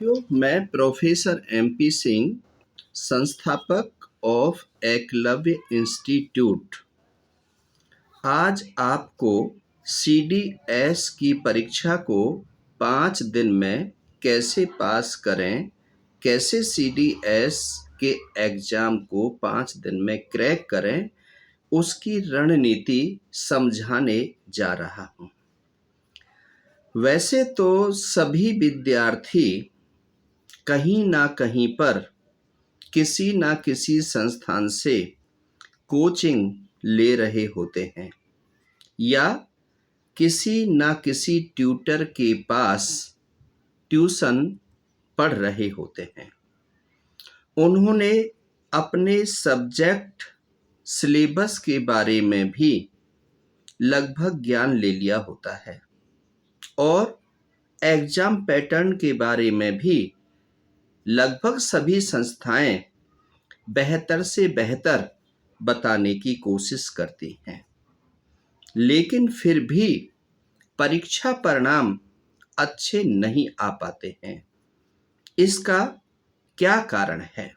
साथियों, मैं professor MP Singh, संस्थापक ऑफ एकलव्य इंस्टीट्यूट, आज आपको CDS की परीक्षा को 5 दिन में कैसे पास करें, कैसे CDS के एग्ज़ाम को 5 दिन में क्रैक करें, उसकी रणनीति समझाने जा रहा हूँ। वैसे तो सभी विद्यार्थी कहीं ना कहीं पर किसी ना किसी संस्थान से कोचिंग ले रहे होते हैं या किसी ना किसी ट्यूटर के पास ट्यूशन पढ़ रहे होते हैं। उन्होंने अपने सब्जेक्ट सिलेबस के बारे में भी लगभग ज्ञान ले लिया होता है और एग्जाम पैटर्न के बारे में भी लगभग सभी संस्थाएं बेहतर से बेहतर बताने की कोशिश करती हैं, लेकिन फिर भी परीक्षा परिणाम अच्छे नहीं आ पाते हैं। इसका क्या कारण है?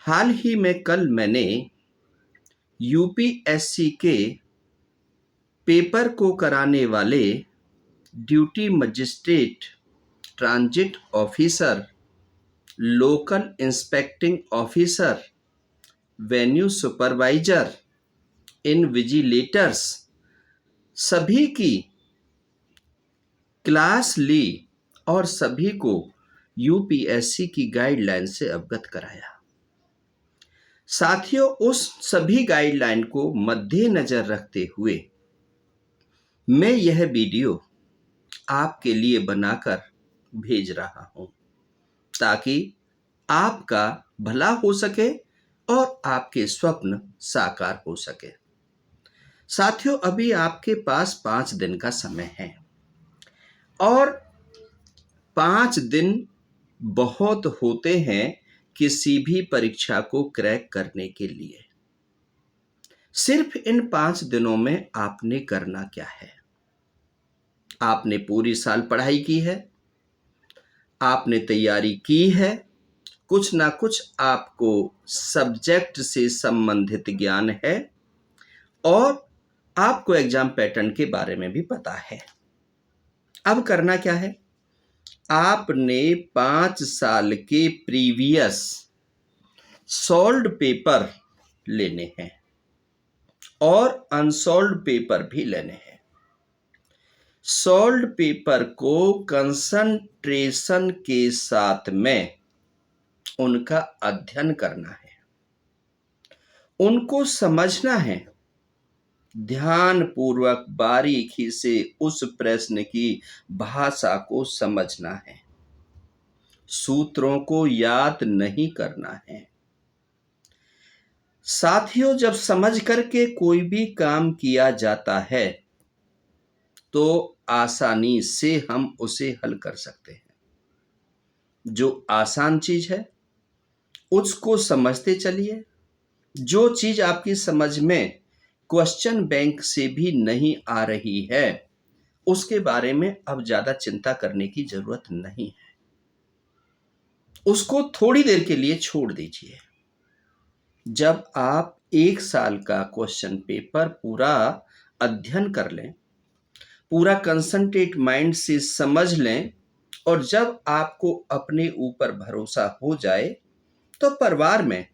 हाल ही में कल मैंने UPSC के पेपर को कराने वाले duty magistrate, transit officer, local inspecting officer, venue supervisor, invigilators सभी की क्लास ली और सभी को UPSC की गाइडलाइन से अवगत कराया। साथियों, उस सभी गाइडलाइन को मद्देनजर रखते हुए मैं यह वीडियो आपके लिए बनाकर भेज रहा हूं ताकि आपका भला हो सके और आपके स्वप्न साकार हो सके। साथियों, अभी आपके पास 5 दिन का समय है और 5 दिन बहुत होते हैं किसी भी परीक्षा को क्रैक करने के लिए। सिर्फ इन 5 दिनों में आपने करना क्या है? आपने पूरी साल पढ़ाई की है, आपने तैयारी की है, कुछ ना कुछ आपको सब्जेक्ट से संबंधित ज्ञान है और आपको एग्जाम पैटर्न के बारे में भी पता है। अब करना क्या है? आपने 5 साल के प्रीवियस सॉल्व्ड पेपर लेने हैं और अनसॉल्व्ड पेपर भी लेने हैं। सॉल्व्ड पेपर को कंसंट्रेशन के साथ में उनका अध्ययन करना है, उनको समझना है, ध्यान पूर्वक बारीकी से उस प्रश्न की भाषा को समझना है, सूत्रों को याद नहीं करना है। साथियों, जब समझ करके कोई भी काम किया जाता है तो आसानी से हम उसे हल कर सकते हैं। जो आसान चीज है उसको समझते चलिए। जो चीज आपकी समझ में क्वेश्चन बैंक से भी नहीं आ रही है उसके बारे में अब ज्यादा चिंता करने की जरूरत नहीं है, उसको थोड़ी देर के लिए छोड़ दीजिए। जब आप 1 साल का क्वेश्चन पेपर पूरा अध्ययन कर लें, पूरा कंसंट्रेट माइंड से समझ लें और जब आपको अपने ऊपर भरोसा हो जाए तो परिवार में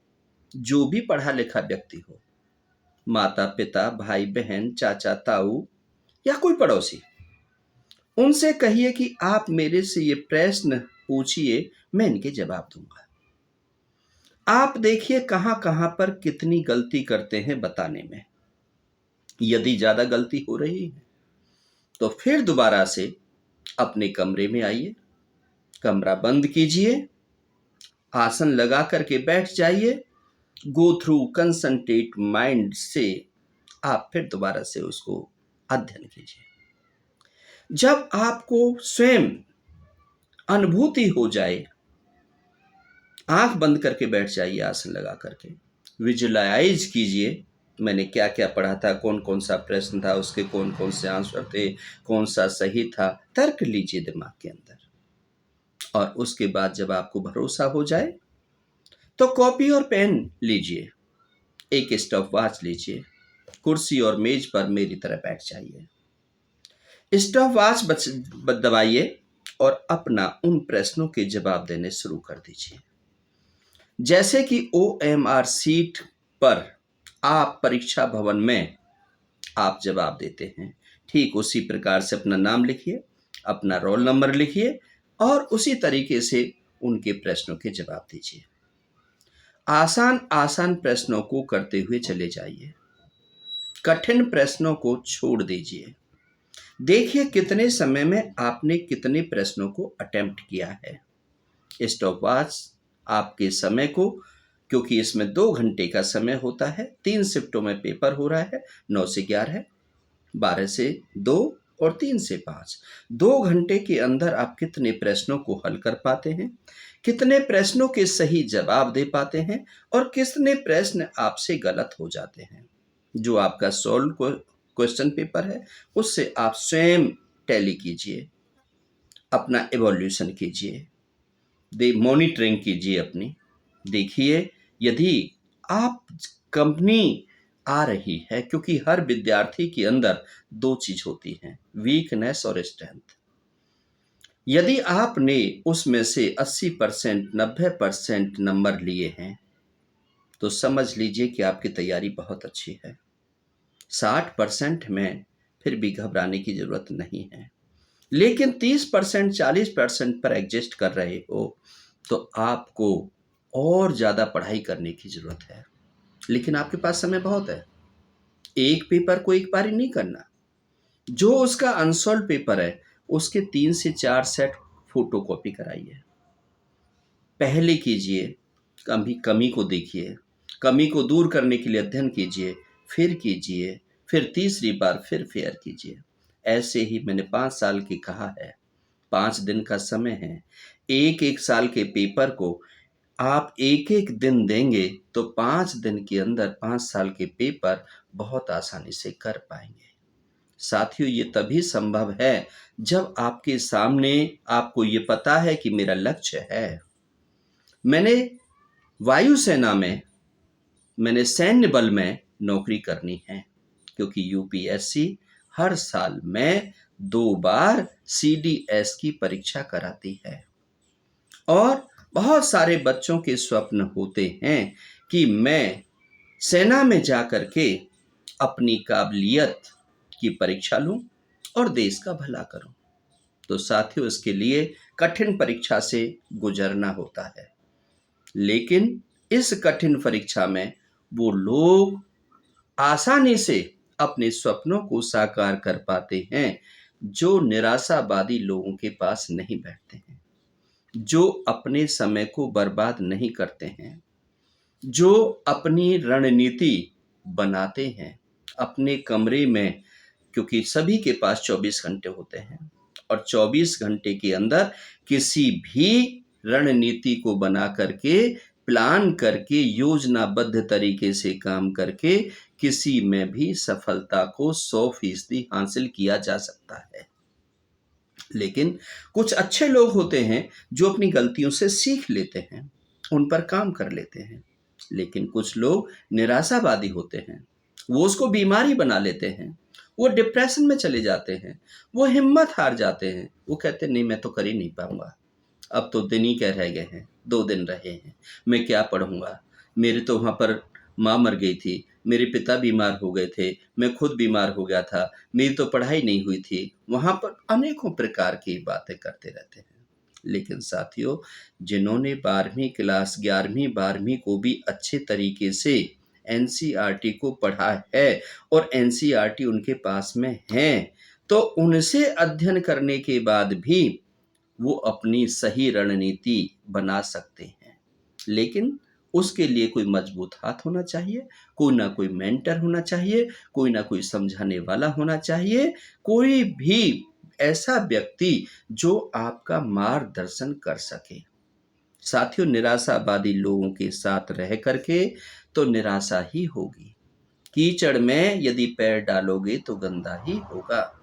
जो भी पढ़ा लिखा व्यक्ति हो, माता पिता, भाई बहन, चाचा ताऊ या कोई पड़ोसी, उनसे कहिए कि आप मेरे से ये प्रश्न पूछिए, मैं इनके जवाब दूंगा। आप देखिए कहां कहां पर कितनी गलती करते हैं बताने में। यदि ज्यादा गलती हो रही है तो फिर दोबारा से अपने कमरे में आइए, कमरा बंद कीजिए, आसन लगा करके बैठ जाइए, गो थ्रू कंसंट्रेट माइंड से आप फिर दोबारा से उसको अध्ययन कीजिए। जब आपको स्वयं अनुभूति हो जाए, आंख बंद करके बैठ जाइए, आसन लगा करके विजुअलाइज कीजिए मैंने क्या क्या पढ़ा था, कौन कौन सा प्रश्न था, उसके कौन कौन से आंसर थे, कौन सा सही था, तर्क लीजिए दिमाग के अंदर और उसके बाद जब आपको भरोसा हो जाए तो कॉपी और पेन लीजिए, एक स्टॉप वॉच लीजिए, कुर्सी और मेज पर मेरी तरह बैठ जाइए, स्टॉप वॉच दबाइए और अपना उन प्रश्नों के जवाब देने शुरू कर दीजिए। जैसे कि OMR सीट पर आप परीक्षा भवन में आप जवाब देते हैं, ठीक उसी प्रकार से अपना नाम लिखिए, अपना रोल नंबर लिखिए और उसी तरीके से उनके प्रश्नों के जवाब दीजिए। आसान आसान प्रश्नों को करते हुए चले जाइए, कठिन प्रश्नों को छोड़ दीजिए। देखिए कितने समय में आपने कितने प्रश्नों को अटेम्प्ट किया है। स्टॉप वॉच आपके समय को, क्योंकि इसमें 2 घंटे का समय होता है, 3 शिफ्टों में पेपर हो रहा है, 9 से 11, 12 से 2 और 3 से 5। 2 घंटे के अंदर आप कितने प्रश्नों को हल कर पाते हैं, कितने प्रश्नों के सही जवाब दे पाते हैं और कितने प्रश्न आपसे गलत हो जाते हैं। जो आपका सॉल्व क्वेश्चन पेपर है उससे आप स्वयं टैली कीजिए, अपना इवोल्यूशन कीजिए, मॉनिटरिंग कीजिए अपनी। देखिए यदि आप कंपनी आ रही है, क्योंकि हर विद्यार्थी के अंदर 2 चीज होती हैं, वीकनेस और स्ट्रेंथ। यदि आपने उसमें से 80%, 90% नंबर लिए हैं तो समझ लीजिए कि आपकी तैयारी बहुत अच्छी है। 60% में फिर भी घबराने की जरूरत नहीं है, लेकिन 30%, 40% पर एडजस्ट कर रहे हो तो आपको और ज़्यादा पढ़ाई करने की ज़रूरत है। लेकिन आपके पास समय बहुत है, एक पेपर को एक बार ही नहीं करना। जो उसका अनसॉल्व पेपर है उसके 3 से 4 सेट फोटो कॉपी कराइए, पहले कीजिए, कमी को देखिए, कमी को दूर करने के लिए अध्ययन कीजिए, फिर तीसरी बार फिर फेयर कीजिए। ऐसे ही मैंने 5 साल की कहा है, 5 दिन का समय है। एक साल के पेपर को आप एक दिन देंगे तो 5 दिन के अंदर 5 साल के पेपर बहुत आसानी से कर पाएंगे। साथियों, ये तभी संभव है जब आपके सामने आपको ये पता है कि मेरा लक्ष्य है। मैंने वायुसेना में, मैंने सैन्य बल में नौकरी करनी है, क्योंकि यूपीएससी हर साल में 2 बार CDS की परीक्षा कराती है और बहुत सारे बच्चों के स्वप्न होते हैं कि मैं सेना में जाकर के अपनी काबिलियत की परीक्षा लूं और देश का भला करूं। तो साथियों, इसके लिए कठिन परीक्षा से गुजरना होता है, लेकिन इस कठिन परीक्षा में वो लोग आसानी से अपने सपनों को साकार कर पाते हैं जो निराशावादी लोगों के पास नहीं बैठते हैं, जो अपने समय को बर्बाद नहीं करते हैं, जो अपनी रणनीति बनाते हैं अपने कमरे में, क्योंकि सभी के पास 24 घंटे होते हैं और 24 घंटे के अंदर किसी भी रणनीति को बना करके, प्लान करके, योजनाबद्ध तरीके से काम करके किसी में भी सफलता को 100% हासिल किया जा सकता है। लेकिन कुछ अच्छे लोग होते हैं जो अपनी गलतियों से सीख लेते हैं, उन पर काम कर लेते हैं। लेकिन कुछ लोग निराशावादी होते हैं, वो उसको बीमारी बना लेते हैं, वो डिप्रेशन में चले जाते हैं, वो हिम्मत हार जाते हैं, वो कहते हैं नहीं मैं तो कर ही नहीं पाऊंगा, अब तो दिन ही क्या रह गए हैं, 2 दिन रहे हैं, मैं क्या पढ़ूंगा, मेरे तो वहाँ पर माँ मर गई थी, मेरे पिता बीमार हो गए थे, मैं खुद बीमार हो गया था, मेरी तो पढ़ाई नहीं हुई थी। वहाँ पर अनेकों प्रकार की बातें करते रहते हैं। लेकिन साथियों, जिन्होंने 12वीं क्लास, 11वीं 12वीं को भी अच्छे तरीके से एनसीईआरटी को पढ़ा है और एनसीईआरटी उनके पास में है, तो उनसे अध्ययन करने के बाद भी वो अपनी सही रणनीति बना सकते हैं। लेकिन उसके लिए कोई मजबूत हाथ होना चाहिए, कोई ना कोई मेंटर होना चाहिए, कोई ना कोई समझाने वाला होना चाहिए, कोई भी ऐसा व्यक्ति जो आपका मार्गदर्शन कर सके। साथियों, निराशावादी लोगों के साथ रह करके तो निराशा ही होगी। कीचड़ में यदि पैर डालोगे तो गंदा ही होगा।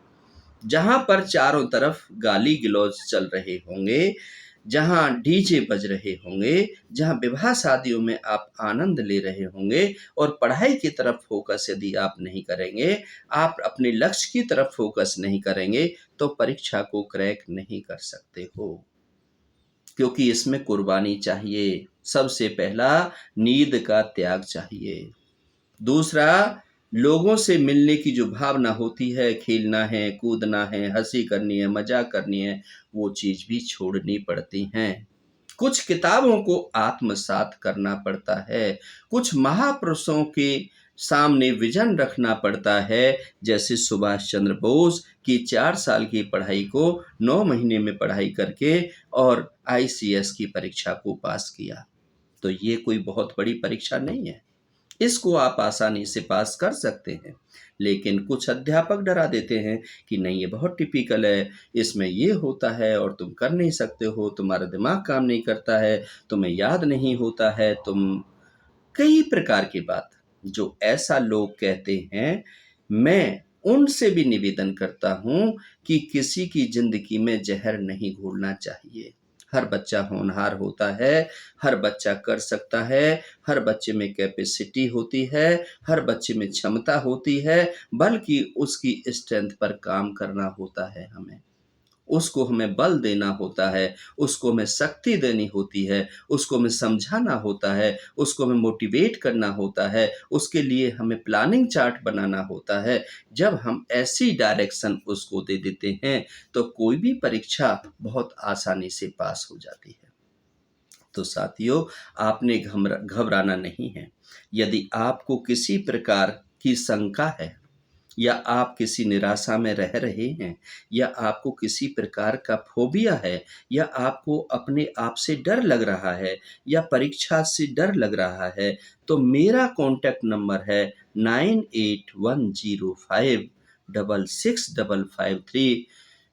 जहां पर चारों तरफ गाली गलौज चल रहे होंगे, जहाँ डीजे बज रहे होंगे, जहाँ विवाह शादियों में आप आनंद ले रहे होंगे और पढ़ाई की तरफ फ़ोकस यदि आप नहीं करेंगे, आप अपने लक्ष्य की तरफ फ़ोकस नहीं करेंगे, तो परीक्षा को क्रैक नहीं कर सकते हो। क्योंकि इसमें कुर्बानी चाहिए। सबसे पहला नींद का त्याग चाहिए। दूसरा, लोगों से मिलने की जो भावना होती है, खेलना है, कूदना है, हँसी करनी है, मज़ाक करनी है, वो चीज़ भी छोड़नी पड़ती हैं। कुछ किताबों को आत्मसात करना पड़ता है, कुछ महापुरुषों के सामने विज़न रखना पड़ता है, जैसे सुभाष चंद्र बोस की 4 साल की पढ़ाई को 9 महीने में पढ़ाई करके और आईसीएस की परीक्षा को पास किया। तो ये कोई बहुत बड़ी परीक्षा नहीं है। इसको आप आसानी से पास कर सकते हैं। लेकिन कुछ अध्यापक डरा देते हैं कि नहीं, ये बहुत टिपिकल है, इसमें ये होता है और तुम कर नहीं सकते हो, तुम्हारा दिमाग काम नहीं करता है, तुम्हें याद नहीं होता है, तुम कई प्रकार की बात जो ऐसा लोग कहते हैं, मैं उनसे भी निवेदन करता हूँ कि किसी की ज़िंदगी में ज़हर नहीं घोलना चाहिए। हर बच्चा होनहार होता है, हर बच्चा कर सकता है, हर बच्चे में कैपेसिटी होती है, हर बच्चे में क्षमता होती है, बल्कि उसकी स्ट्रेंथ पर काम करना होता है हमें। उसको हमें बल देना होता है, उसको हमें शक्ति देनी होती है, उसको हमें समझाना होता है, उसको हमें मोटिवेट करना होता है, उसके लिए हमें प्लानिंग चार्ट बनाना होता है। जब हम ऐसी डायरेक्शन उसको दे देते हैं, तो कोई भी परीक्षा बहुत आसानी से पास हो जाती है। तो साथियों, आपने घबराना नहीं है। यदि आपको किसी प्रकार की शंका है या आप किसी निराशा में रह रहे हैं या आपको किसी प्रकार का फ़ोबिया है या आपको अपने आप से डर लग रहा है या परीक्षा से डर लग रहा है, तो मेरा कॉन्टैक्ट नंबर है 9810565553।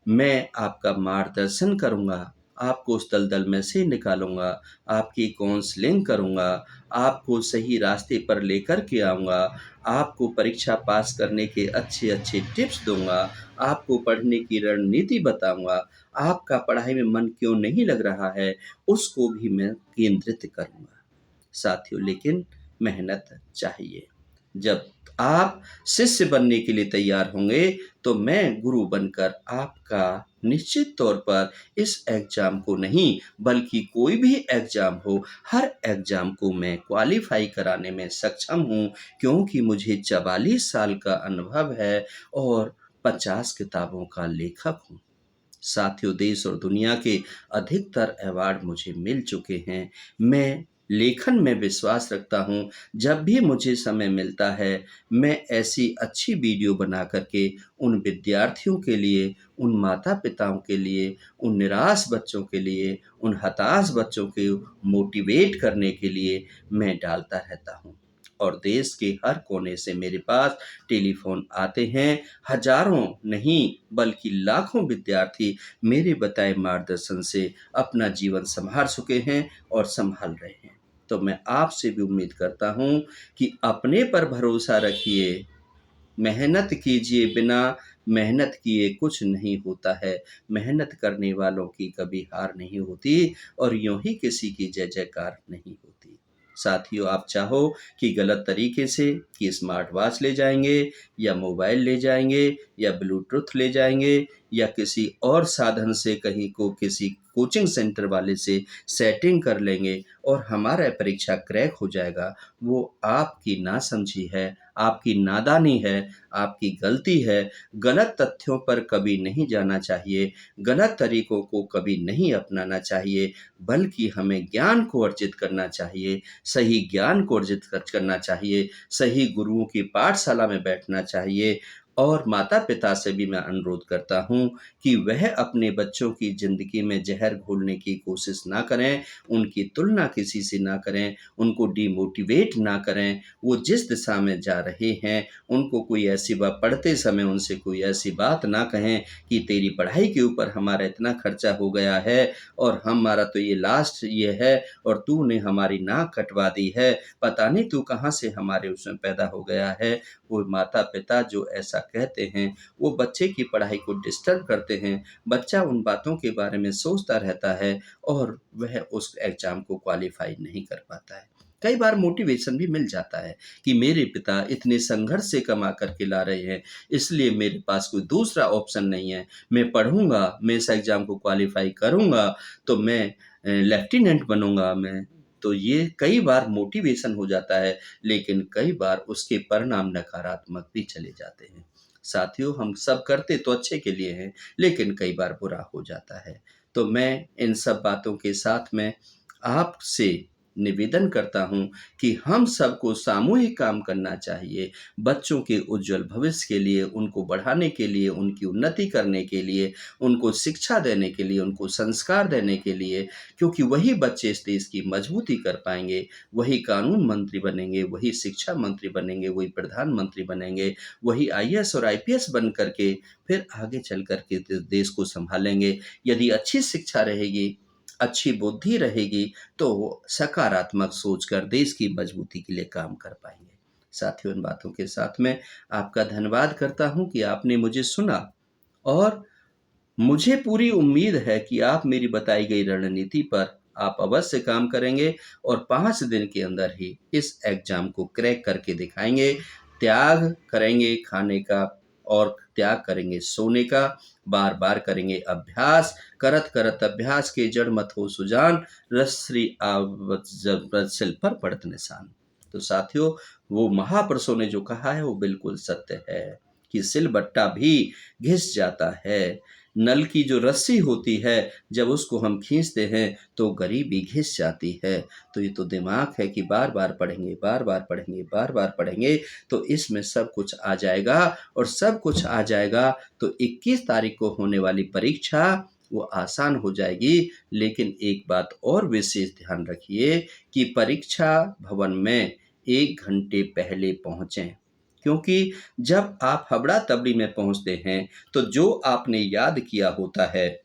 मैं आपका मार्गदर्शन करूँगा, आपको उस दलदल में से निकालूँगा, आपकी काउंसलिंग करूँगा, आपको सही रास्ते पर लेकर के आऊँगा, आपको परीक्षा पास करने के अच्छे-अच्छे टिप्स दूँगा, आपको पढ़ने की रणनीति बताऊँगा, आपका पढ़ाई में मन क्यों नहीं लग रहा है, उसको भी मैं केंद्रित करूँगा। साथियों, लेकिन मेहनत चाहिए। जब आप शिष्य बनने के लिए तैयार होंगे, तो मैं गुरु बनकर आपका निश्चित तौर पर इस एग्ज़ाम को नहीं, बल्कि कोई भी एग्ज़ाम हो, हर एग्ज़ाम को मैं क्वालीफ़ाई कराने में सक्षम हूँ, क्योंकि मुझे 44 साल का अनुभव है और 50 किताबों का लेखक हूँ। साथियों, देश और दुनिया के अधिकतर अवार्ड मुझे मिल चुके हैं। मैं लेखन में विश्वास रखता हूँ। जब भी मुझे समय मिलता है, मैं ऐसी अच्छी वीडियो बना कर के उन विद्यार्थियों के लिए, उन माता-पिताओं के लिए, उन निराश बच्चों के लिए, उन हताश बच्चों को मोटिवेट करने के लिए मैं डालता रहता हूँ। और देश के हर कोने से मेरे पास टेलीफ़ोन आते हैं। हज़ारों नहीं, बल्कि लाखों विद्यार्थी मेरे बताए मार्गदर्शन से अपना जीवन सँवार चुके हैं और सँभाल रहे हैं। तो मैं आपसे भी उम्मीद करता हूँ कि अपने पर भरोसा रखिए, मेहनत कीजिए, बिना मेहनत किए कुछ नहीं होता है। मेहनत करने वालों की कभी हार नहीं होती और यूँ ही किसी की जय-जयकार नहीं होती। साथियों, आप चाहो कि गलत तरीके से कि स्मार्ट वॉच ले जाएँगे या मोबाइल ले जाएँगे या ब्लूटूथ ले जाएँगे या किसी और साधन से कहीं को किसी कोचिंग सेंटर वाले से सेटिंग कर लेंगे और हमारा परीक्षा क्रैक हो जाएगा, वो आपकी नासमझी है, आपकी नादानी है, आपकी गलती है। गलत तथ्यों पर कभी नहीं जाना चाहिए, गलत तरीकों को कभी नहीं अपनाना चाहिए, बल्कि हमें ज्ञान को अर्जित करना चाहिए, सही ज्ञान को अर्जित करना चाहिए, सही गुरुओं की पाठशाला में बैठना चाहिए। और माता-पिता से भी मैं अनुरोध करता हूँ कि वह अपने बच्चों की ज़िंदगी में ज़हर घोलने की कोशिश ना करें, उनकी तुलना किसी से ना करें, उनको डिमोटिवेट ना करें। वो जिस दिशा में जा रहे हैं, उनको कोई ऐसी बात पढ़ते समय उनसे कोई ऐसी बात ना कहें कि तेरी पढ़ाई के ऊपर हमारा इतना खर्चा हो गया है और हमारा तो ये लास्ट ये है और तूने हमारी नाक कटवा दी है, पता नहीं तू कहाँ से हमारे उसमें पैदा हो गया है। वो माता-पिता जो ऐसा कहते हैं, वो बच्चे की पढ़ाई को डिस्टर्ब करते हैं। बच्चा उन बातों के बारे में सोचता रहता है और वह उस एग्ज़ाम को क्वालीफ़ाई नहीं कर पाता है। कई बार मोटिवेशन भी मिल जाता है कि मेरे पिता इतने संघर्ष से कमा कर के ला रहे हैं, इसलिए मेरे पास कोई दूसरा ऑप्शन नहीं है। मैं पढ़ूँगा, मैं इस एग्ज़ाम को क्वालीफ़ाई करूँगा, तो मैं लेफ्टिनेंट बनूँगा मैं। तो ये कई बार मोटिवेशन हो जाता है, लेकिन कई बार उसके परिणाम नकारात्मक भी चले जाते हैं। साथियों, हम सब करते तो अच्छे के लिए हैं, लेकिन कई बार बुरा हो जाता है। तो मैं इन सब बातों के साथ में आपसे निवेदन करता हूँ कि हम सबको सामूहिक काम करना चाहिए। बच्चों के उज्ज्वल भविष्य के लिए, उनको बढ़ाने के लिए, उनकी उन्नति करने के लिए, उनको शिक्षा देने के लिए, उनको संस्कार देने के लिए, क्योंकि वही बच्चे इस देश की मजबूती कर पाएँगे, वही कानून मंत्री बनेंगे, वही शिक्षा मंत्री बनेंगे, वही प्रधानमंत्री बनेंगे, वही आईएएस और आईपीएस बन कर के फिर आगे चल कर के देश को सँभालेंगे। यदि अच्छी शिक्षा रहेगी, अच्छी बुद्धि रहेगी, तो वो सकारात्मक सोचकर देश की मजबूती के लिए काम कर पाएँगे। साथियों, इन बातों के साथ में आपका धन्यवाद करता हूँ कि आपने मुझे सुना और मुझे पूरी उम्मीद है कि आप मेरी बताई गई रणनीति पर आप अवश्य काम करेंगे और 5 दिन के अंदर ही इस एग्ज़ाम को क्रैक करके दिखाएँगे। त्याग करेंगे खाने का और त्याग करेंगे सोने का, बार-बार करेंगे अभ्यास, करत-करत अभ्यास के जड़ मत हो सुजान, रसरी आवत जब सिल पर पड़त निशान। तो साथियों, वो महापुरुषों ने जो कहा है वो बिल्कुल सत्य है कि सिलबट्टा भी घिस जाता है। नल की जो रस्सी होती है, जब उसको हम खींचते हैं तो गरीबी घिस जाती है। तो ये तो दिमाग है कि बार-बार पढ़ेंगे, बार-बार पढ़ेंगे, बार-बार पढ़ेंगे, तो इसमें सब कुछ आ जाएगा और सब कुछ आ जाएगा तो 21 तारीख को होने वाली परीक्षा वो आसान हो जाएगी। लेकिन एक बात और विशेष ध्यान रखिए कि परीक्षा भवन में 1 घंटे पहले पहुँचें। क्योंकि जब आप हबड़ा-तबड़ी में पहुँचते हैं, तो जो आपने याद किया होता है,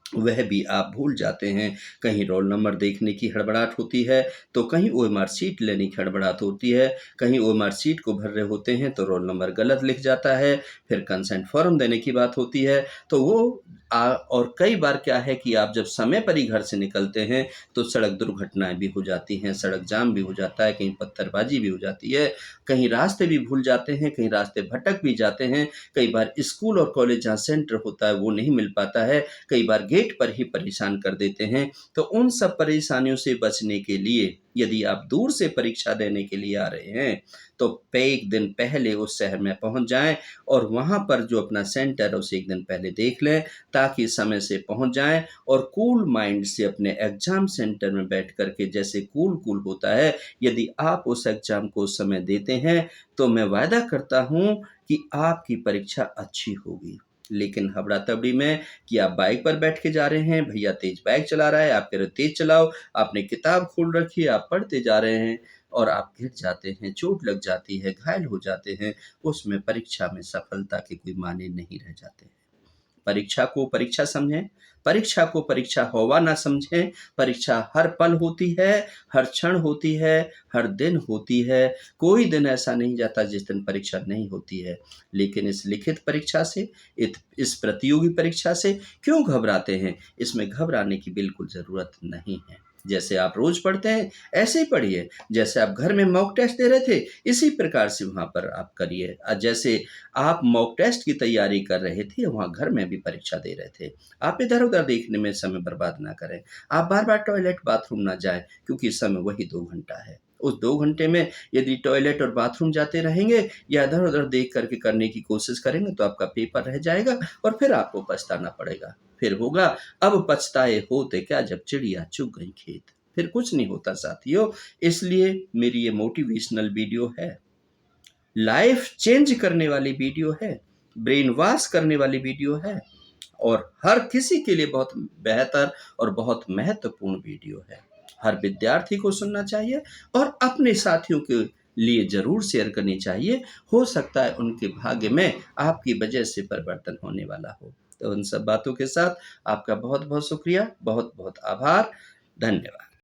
वह भी आप भूल जाते हैं। कहीं रोल नंबर देखने की हड़बड़ाहट होती है, तो कहीं ओएमआर शीट लेने की हड़बड़ाहट होती है, कहीं ओएमआर शीट को भर रहे होते हैं, तो रोल नंबर गलत लिख जाता है, फिर कंसेंट फॉर्म देने की बात होती है, तो वो और कई बार क्या है कि आप जब समय पर ही घर से निकलते हैं, तो सड़क दुर्घटनाएँ भी हो जाती हैं, सड़क जाम भी हो जाता है, कहीं पत्थरबाजी भी हो जाती है, कहीं रास्ते भी भूल जाते हैं, कहीं रास्ते भटक भी जाते हैं, कई बार स्कूल और कॉलेज जहाँ सेंटर होता है, वो नहीं मिल पाता है, कई बार गेट पर ही परेशान कर देते हैं। तो उन सब परेशानियों से बचने के लिए यदि आप दूर से परीक्षा देने के लिए आ रहे हैं, तो 1 दिन पहले उस शहर में पहुँच जाएँ और वहाँ पर जो अपना सेंटर है उसे 1 दिन पहले देख लें, ताकि समय से पहुँच जाएँ और कूल माइंड से अपने एग्ज़ाम सेंटर में बैठ कर के जैसे कूल होता है, यदि आप उस एग्ज़ाम को उस समय देते हैं, तो मैं वायदा करता हूँ कि आपकी परीक्षा अच्छी होगी। लेकिन हबड़ा-तबड़ी में कि आप बाइक पर बैठ के जा रहे हैं, भैया तेज़ बाइक चला रहा है, आप कह रहे हो तेज़ चलाओ, आपने किताब खोल रखी है, आप पढ़ते जा रहे हैं और आप गिर जाते हैं, चोट लग जाती है, घायल हो जाते हैं, उसमें परीक्षा में सफलता के कोई मायने नहीं रह जाते हैं। परीक्षा को परीक्षा समझें, परीक्षा को परीक्षा हौवा ना समझें, परीक्षा हर पल होती है, हर क्षण होती है, हर दिन होती है, कोई दिन ऐसा नहीं जाता जिस दिन परीक्षा नहीं होती है। लेकिन इस लिखित परीक्षा से, इस प्रतियोगी परीक्षा से क्यों घबराते हैं? इसमें घबराने की बिल्कुल ज़रूरत नहीं है। जैसे आप रोज़ पढ़ते हैं, ऐसे ही पढ़िए, जैसे आप घर में मॉक टेस्ट दे रहे थे, इसी प्रकार से वहाँ पर आप करिए। जैसे आप मॉक टेस्ट की तैयारी कर रहे थे, वहाँ घर में भी परीक्षा दे रहे थे। आप इधर-उधर देखने में समय बर्बाद ना करें। आप बार-बार टॉयलेट, बाथरूम ना जाएँ, क्योंकि समय वही 2 घंटा है। उस 2 घंटे में यदि टॉयलेट और बाथरूम जाते रहेंगे या इधर-उधर देख कर के करने की कोशिश करेंगे, तो आपका पेपर रह जाएगा और फिर आपको पछताना पड़ेगा। फिर होगा, अब पछताए होते क्या जब चिड़िया चुग गई खेत। फिर कुछ नहीं होता साथियों, इसलिए मेरी ये मोटिवेशनल वीडियो है। लाइफ चेंज करने वाली वीडियो है, ब्रेन वॉश करने वाली वीडियो है और हर किसी के लिए बहुत बेहतर और बहुत महत्वपूर्ण वीडियो है। हर विद्यार्थी को सुनना चाहिए और अपने साथियों के लिए ज़रूर शेयर करनी चाहिए। हो सकता है उनके भाग्य में आपकी वजह से परिवर्तन होने वाला हो। तो उन सब बातों के साथ आपका बहुत-बहुत शुक्रिया, बहुत-बहुत आभार। धन्यवाद।